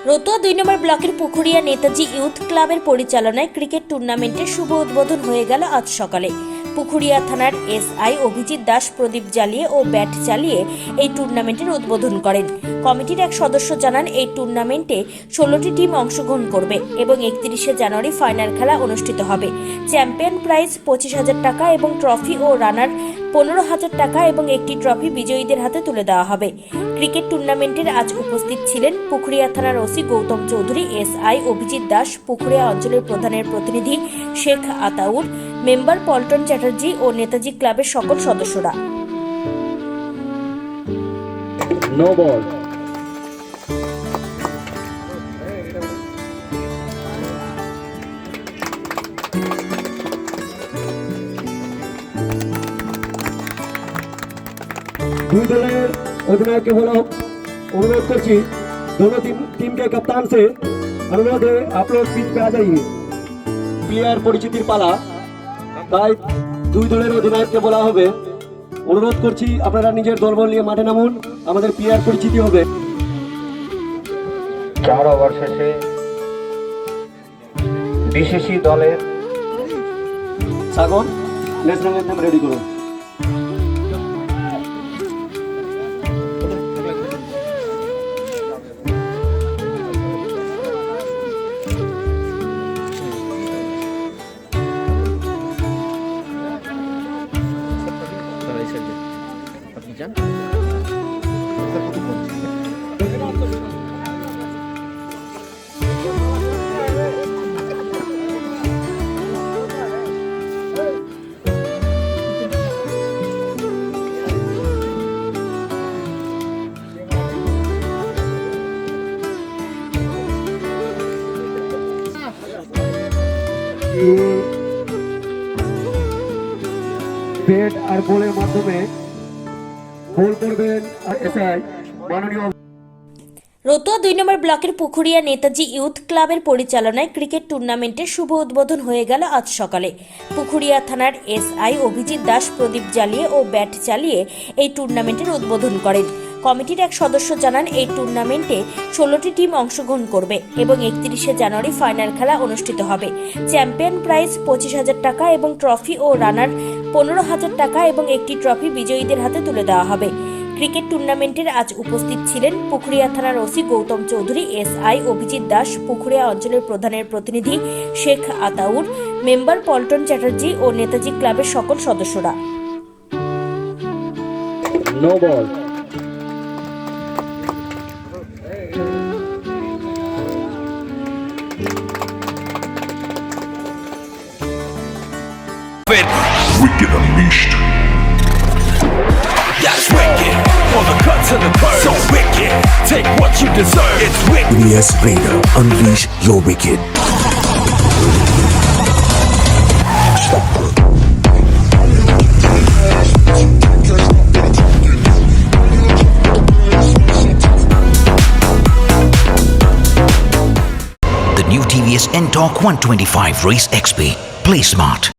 রতুয়া ২ নম্বর ব্লকের পুকুরিয়া নেতাজি ইউথ ক্লাবের পরিচালনায় ক্রিকেট টুর্নামেন্টের শুভ উদ্বোধন হয়ে গেল আজ সকালে। পুকুরিয়া থানার এসআই অভিজিৎ দাস প্রদীপ জ্বালিয়ে ও ব্যাট চালিয়ে এই টুর্নামেন্টের উদ্বোধন করেন। কমিটির এক সদস্য জানান, এই টুর্নামেন্টে ১৬টি টিম অংশগ্রহণ করবে এবং ৩১শে জানুয়ারি ফাইনাল খেলা অনুষ্ঠিত হবে। চ্যাম্পিয়ন প্রাইজ ২৫,০০০ টাকা এবং ট্রফি ও রানার ১৫,০০০ টাকা এবং একটি ট্রফি বিজয়ীদের হাতে তুলে দেওয়া হবে। ক্রিকেট টুর্নামেন্টের আজ উপস্থিত ছিলেন পুকুরিয়া থানার ওসি গৌতম চৌধুরী, এসআই অভিজিৎ দাস, পুকুরিয়া অঞ্চলের প্রধানের প্রতিনিধি শেখ আতাউর, মেম্বার পল্টন চ্যাটার্জি ও নেতাজি ক্লাবের সকল সদস্যরা। No ball. দুই दलेर अधिनायक के बोलो अनुरोध करছি दोनों टीम के कप्तान से अनुरोध है, आप लोग पिच पे आ जाइए। प्लेयर পরিচিতির পালা, তাই দুই দলের অধিনায়ককে বলা হবে, অনুরোধ করছি আপনারা নিজের দলবল নিয়ে মাঠে নামুন, আমাদের প্লেয়ার পরিচিতি হবে। 4 ওভার শেষে বিশেষী দলের সাগর ন্যাশনাল অ্যান্থেম রেডি করুন। ব্যাট আর বলের মাধ্যমে গোল করবেন আর এসআই মাননীয়। রতুয়া ২ নম্বর ব্লকের পুকুরিয়া নেতাজি ইউথ ক্লাবের পরিচালনায় ক্রিকেট টুর্নামেন্টের শুভ উদ্বোধন হয়ে গেল আজ সকালে। পুকুরিয়া থানার এসআই অভিজিৎ দাস প্রদীপ জ্বালিয়ে ও ব্যাট চালিয়ে এই টুর্নামেন্টের উদ্বোধন করেন। কমিটির এক সদস্য জানান, এই টুর্নামেন্টে ১৬টি টিম অংশগ্রহণ করবে এবং ৩১শে জানুয়ারি ফাইনাল খেলা অনুষ্ঠিত হবে। চ্যাম্পিয়ন প্রাইজ ২৫,০০০ টাকা এবং ট্রফি ও রানার ১৫,০০০ টাকা এবং একটি ট্রফি বিজয়ীদের হাতে তুলে দেওয়া হবে। ক্রিকেট টুর্নামেন্টের আজ উপস্থিত ছিলেন পুকুরিয়া থানার ওসি গৌতম চৌধুরী, এসআই অভিজিৎ দাস, পুকুরিয়া অঞ্চলের প্রধানের প্রতিনিধি শেখ আতাউর, মেম্বার পল্টন চ্যাটার্জি ও নেতাজি ক্লাবের সকল সদস্যরা। No ball. Wicked Unleashed. That's wicked. For the cut to the curve. So wicked. Take what you deserve. It's wicked. Yes, Raider. Unleash your wicked. The new TVS N-Torque 125 Race XP. Play smart.